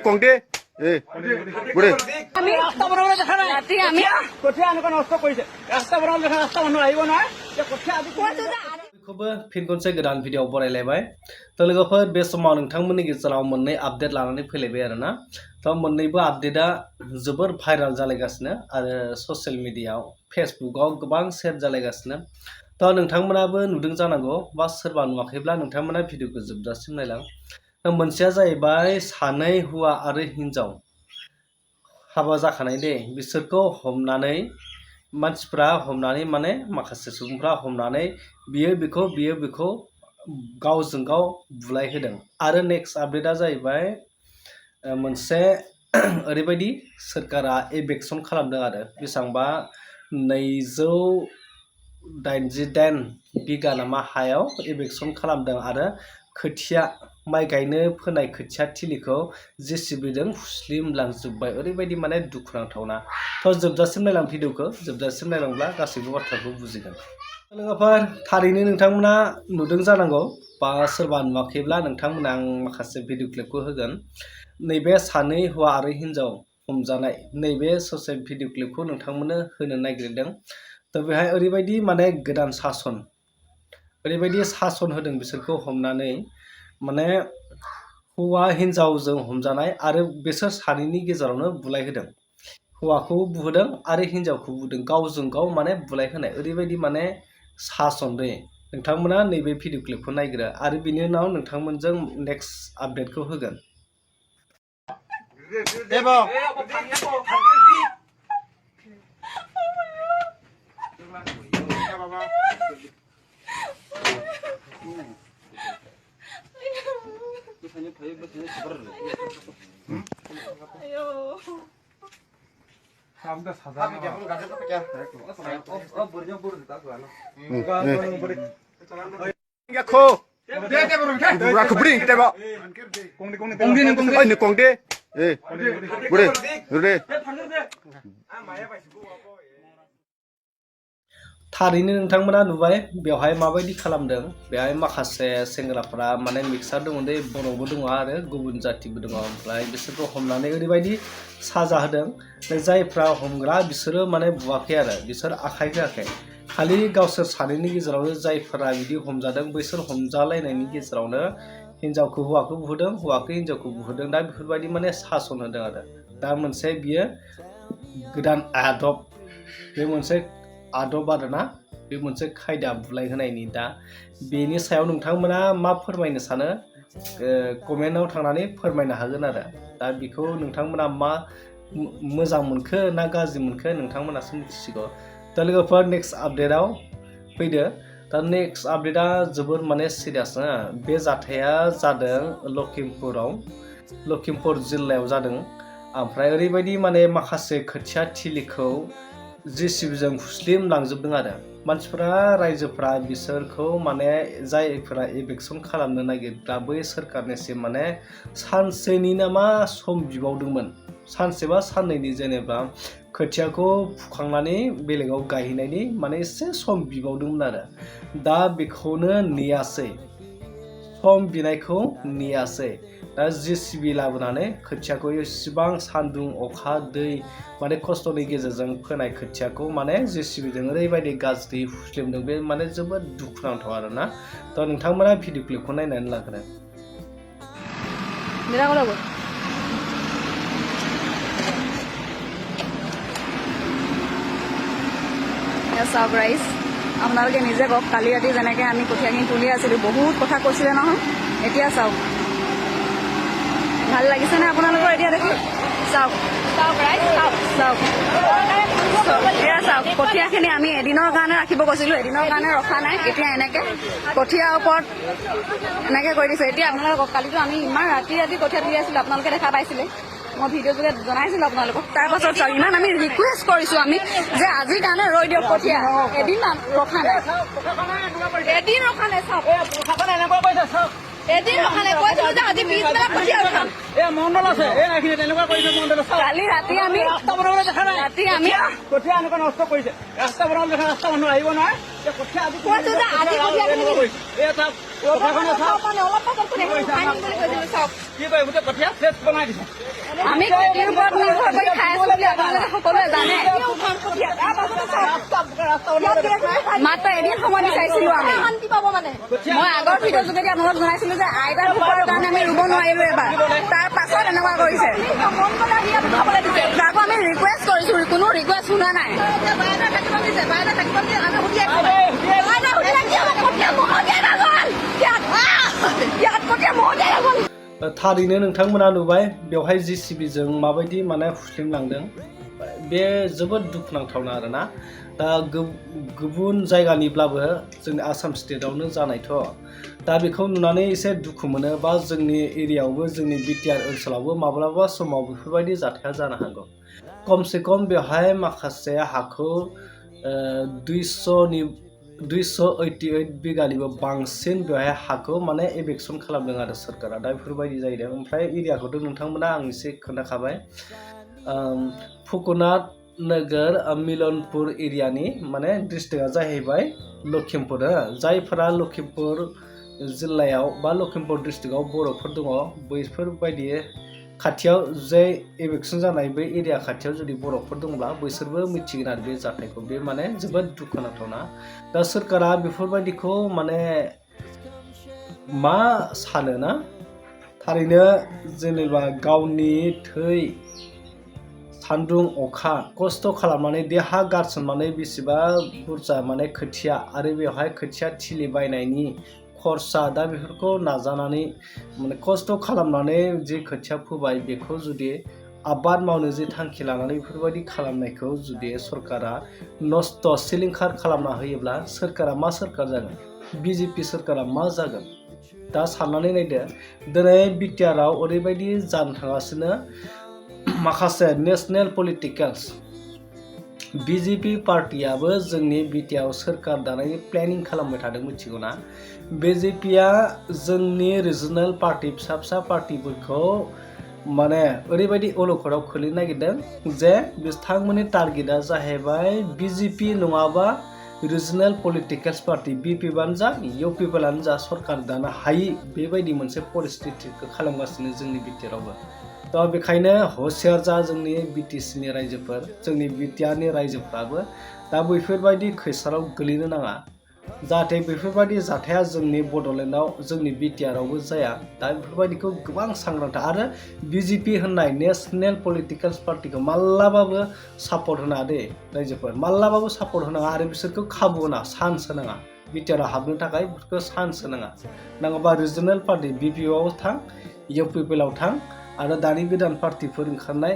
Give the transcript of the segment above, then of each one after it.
কংদে বুড়ে আমি রাস্তা বনাবলৈ দেখা নাই ৰাতি আমি কঠিয়া এনেকুৱা নষ্ট কৰিছে ৰাস্তা বনাবলৈ দেখা ৰাস্তা মানুহ আহিব নহয় কঠিয়া खौबो फिन खनसे गोदान भिडिअ बरायलायबाय तो लोगोफोर बे समाव नोंथांमोननि गेजेराव मोननै आपडेट लानानै फैलायबाय आरोना तो मोननैबो आपडेटआ जोबोर भाइराल जालायगासिनो आरो ससियेल मिडियायाव फेसबुकआव गोबां शेयार जालायगासिनो तो नोंथांमोनाबो नुदों जानांगौ बा सोरबा नुवाखैब्ला नोंथांमोना भिडिअखौ जोबजासिम नायलां मोनसेया जाहैबाय सानै हौवा आरो हिन्जाव हाबा जाखानाय दे बिसोरखौ हमनानै मानसिफ्रा हमनानै माने माखासे सुबुंफ्रा हमनानै बियो बेखौ गावजों गाव बुलाय होदों आरो नेक्स्ट आपडेटआ जाहैबाय मोनसे ओरैबायदि सरकारा एभिक्शन खालामदों आरो बेसेबांबा 288 बिगा नामा हायाव एभिक्शन खालामदों आरो खोथिया माइ गायनो फोनाय खोथिया थिलिखौ जेसिबिजों हुस्लिमलांजोब्बाय ओरैबायदि माने दुखुनांथावना तो जोबजासिम नायलां भिडिअखौ जोबजासिम नायलांब्ला गासैबो बाथ्राखौ बुजिगोन लोगोफोर थारैनो नोंथांमोना नुदों जानांगौ बा सोरबा नुवाखैब्ला नोंथांमोना आं माखासे भिडिअ क्लिपखौ होगोन नैबे सानै हौवा आरो हिन्जाव हमजानाय नैबे ससे भिडिअ क्लिपखौ नोंथांमोननो होनो नागिरदों तो बेहाय ओरैबायदि माने गोदान सासन ओरैबायदि सासन होदों बिसोरखौ हमनानै माने हौवा हिन्जावजों हमजानाय आरो बिसोर सानैनि गेजेरावनो बुलाय होदों हौवाखौ बुहोदों आरो हिन्जावखौ बुदों गावजों गाव माने बुलाय होनाय ओरैबायदि माने सासन दे नोंथांमोना नैबे भिडिअ क्लिपखौ नायग्रो आरो बिनि उनाव नोंथांमोनजों नेक्स्ट आपडेटखौ होगोन थारैनो नोंथांमोना नुबाय बेवहाय माबायदि खालामदों बेहाय माखासे सेंग्राफोरा माने मिक्सार दङ दे बर'बो दङ आरो गुबुन जातिबो दङ ओमफ्राय बिसोरखौ हमनानै ओरैबायदि साजा होदों जायफ्रा हमग्रा बिसोरो माने बुवाखै आरो बिसोर आखाइ होआखै खालि गावसोर सानैनि गेजेरावनो जायफोरा बिदि हमजादों बैसोर हमजालायनायनि गेजेरावनो हिन्जावखौ हौवाखौ बुहोदों हौवाखौ हिन्जावखौ बुहोदों दा बेफोरबायदि माने सासन होदों आरो दा मोनसे बियो गोदान आदब बे मोनसे आदब आरोना बे मोनसे खायदा बुलाय होनायनि दा बेनि सायाव नोंथांमोना मा फोरमायनो सानो कमेन्टआव थांनानै फोरमायनो हागोन आरो दा बेखौ नोंथांमोना मा मोजां मोनखो ना गाज्रि मोनखो नोंथांमोनासो मिथिसिगौ दा लोगोफोर नेक्स्ट आपडेटआव फैदो दा नेक्स्ट आपडेटआ जोबोर माने सिरियास बे जाथाया जादों लखिमपुर जिल्लायाव जादों ओमफ्राय ओरैबायदि माने माखासे खोथिया थिलिखौ जेसिबिजों हुस्लिम लांजोबदों आरो मानसिफ्रा रायजोफ्रा बिसोरखौ माने जायफोरा एभिक्शन खालामनो नागिरग्रा बै सोरखारनिसिम माने सानसेनि नामा सम बिबावदोंमोन सानसेबा साननैनि जेनेबा खोथियाखौ फुखांनानै बेलेगाव गायहैनायनि माने एसे सम बिबावदोंमोन आरो दा बेखौनो नेयासै सम बिनायखौ नेयासै दा जेसिबि लाबोनानै खोथियाखौ एसेबां सान्दुं अखा दै माने खस्थ'नि गेजेरजों फोनाय खोथियाखौ माने जेसिबिजों ओरैबायदि गाज्रि हुस्लिमदों बे माने जोबोद दुखुनांथाव आरोना थ' नोंथांमोना भिडिअ क्लिपखौ नायनानै लाग्रो চাওক ৰাইজ আপোনালোকে নিজে কওক কালি ৰাতি যেনেকৈ আমি কঠীয়াখিনি তুলি আছিলোঁ বহুত কথা কৈছিলে নহয় এতিয়া চাওক ভাল লাগিছেনে আপোনালোকৰ এতিয়া দেখি চাওক এয়া চাওক কঠীয়াখিনি আমি এদিনৰ কাৰণে ৰাখিব কৈছিলোঁ এদিনৰ কাৰণে ৰখা নাই এতিয়া এনেকৈ কঠীয়াৰ ওপৰত এনেকৈ কৰি দিছে এতিয়া আপোনালোকক কালিতো আমি ইমান ৰাতি কঠীয়া তুলি আছিলোঁ আপোনালোকে দেখা পাইছিলে মই ভিডিঅ' যোগে জনাইছিলোঁ আপোনালোকক তাৰপাছত চাওক ইমান আমি ৰিকুৱেষ্ট কৰিছোঁ আমি যে আজিৰ কাৰণে ৰৈ দিয়ক কঠীয়া এদিন ৰখা নাই চাওক এদিন ৰখা নাই কৈছিলোঁ যে আজি পিছবেলা কঠীয়া উঠাম এই মণ্ডল আছে এই এইখিনি তেনেকুৱা কৰিছে মণ্ডল কালি ৰাতি আমি ৰাস্তা বনাবলৈ দেখা নাই ৰাতি আমি কঠীয়া এনেকুৱা নষ্ট কৰিছে ৰাস্তা বনাবলৈ দেখা ৰাস্তা মানুহ আহিব নহয় কঠীয়া আজি কৈছো যে আজি কঠীয়া এই চাওক কথাখনে চাওক অলপ পাছত আনিম বুলি কৈছিলো চাওক কি কয় গোটেই কঠীয়া ফ্ৰেছ বনাই দিছে আমি খেতিৰ ওপৰত নিৰ্ভৰ কৰি খাই আছো বুলি আপোনালোকে সকলোৱে জানে মাত্ৰ এদিন সময় বিচাৰিছিলো আমি মই আগৰ ভিডিঅ'ৰ যোগেদি আপোনালোকক জনাইছিলো যে আইতাৰ ভোকৰ কাৰণে আমি ৰুব নোৱাৰিলো এবাৰ তাৰ পাছত এনেকুৱা কৰিছে তাকো আমি ৰিকুৱেষ্ট কৰিছো কোনো ৰিকুৱেষ্ট শুনা নাই थारैनो नोंथांमोना नुबाय बेवहाय JCB जों माबायदि माने हुस्लिमलांदों बे जोबोद दुखुनांथावना आरोना दा गुबुन जायगानिब्लाबो जोंनि आसाम स्टेटआवनो जानायथ' दा बेखौ नुनानै एसे दुखु मोनो बा जोंनि एरियायावबो जोंनि बिटिआर ओनसोलावबो माब्लाबा समाव बेफोरबायदि जाथाया जानो हागौ खमसे खम बेवहाय माखासे हाखौ 288 बिगानिबो बांसिन बेवहाय हाखौ माने एभिक्सन खालामदों आरो सरकारा दा बेफोरबायदि जाहैदों ओमफ्राय एरियाखौथ' नोंथांमोना आं एसे खोन्थाखाबाय फुकनाथ नोगोर मिलनपुर एरियानि माने डिस्ट्रिक्टआ जाहैबाय लखिमपुर जायफोरा लखिमपुर जिल्लायाव बा लखिमपुर डिस्ट्रिक्टआव बर'फोर दङ बैफोरबायदि खाथियाव जे एभिक्सन जानाय बै एरिया खाथियाव जुदि बर'फोर दंब्ला बैसोरबो मिथिगोन आरो बे जाथायखौ बे माने जोबोद दुखुनांथावना दा सोरखारा बेफोरबायदिखौ माने मा सानो ना थारैनो जेनेबा गावनि थै सान्दुं अखा खस्थ' खालामनानै देहा गारसोमनानै बेसेबा बुरजा माने खोथिया आरो बेवहाय खोथिया थिलि बायनायनि खरसा दा बेफोरखौ नाजानानै माने खस्थ' खालामनानै जे खोथिया फोबाय बेखौ जुदि आबाद मावनो जे थांखि लानानै बेफोरबायदि खालामनायखौ जुदि सरकारा नस्थ' सिलिंखार खालामना होयोब्ला सोरखारा मा सोरखार जागोन BJP सोरखारा मा जागोन दा साननानै नायदो दिनै बिटिआरआव ओरैबायदि जानो थांगासिनो माखासे नेशनेल पलिटिकेल्स BJP पार्टियाबो जोंनि बिटिआरआव सोरखार दानायनि प्लेनिं खालामबाय थादों मिथिगौना BJPआ जोंनि रिजनेल पार्टि फिसा फिसा पार्टिफोरखौ माने ओरैबायदि अलखदाव खोलैनो नागिरदों जे बिथांमोननि टारगेटआ जाहैबाय BJP नङाबा रिजनेल पलिटिकेल्स पार्टि BPआनो जा UPआनो जा सरकार दानो हायि बेबायदि मोनसे परिस्थितिखौ खालामगासिनो जोंनि बिटिआरआवबो दा बेखायनो हुसियार जा जोंनि BTCनि रायजोफोर जोंनि बिटिआरनि रायजोफ्राबो दा बैफोरबायदि खैसाराव गोलैनो नाङा जाहाथे बेफोरबायदि जाथाया जोंनि बड'लेण्डआव जोंनि बिटिआरआवबो जाया दा बेफोरबायदिखौ गोबां सांग्रांथा आरो BJP होननाय नेशनेल पलिटिकेल्स पार्टिखौ मालाबाबो सापर्ट होनाङा दे रायजोफोर मालाबाबो सापर्ट होनाङा आरो बिसोरखौ खाबु होनाङा चान्स होनाङा बिटिआरआव हाबनो थाखाय बिसोरखौ चान्स होनाङा नाङाबा रिजनेल पार्टि BPआव थां UPआव थां आरो दानि गोदान पार्टिफोर ओंखारनाय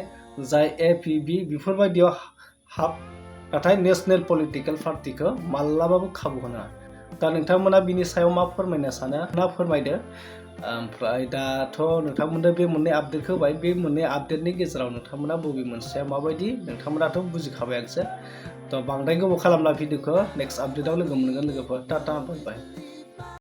जाय APB बेफोरबायदियाव हाब नाथाय नेशनेल पलिटिकेल पार्टिखौ मालाबाबो खाबु होनाङा दा नोंथांमोना बिनि सायाव मा फोरमायनो सानो ना फोरमायदो ओमफ्राय दाथ' नोंथांमोननो बे मोननै आपडेटखौ होबाय बे मोननै आपडेटनि गेजेराव नोंथांमोना बबे मोनसेया माबायदि नोंथांमोनाथ' बुजिखाबायानोसै थ' बांद्राय गोबाव खालामला भिडिअखौ नेक्स्ट आपडेटआव लोगो मोनगोन लोगोफोर टाटा बाय बाय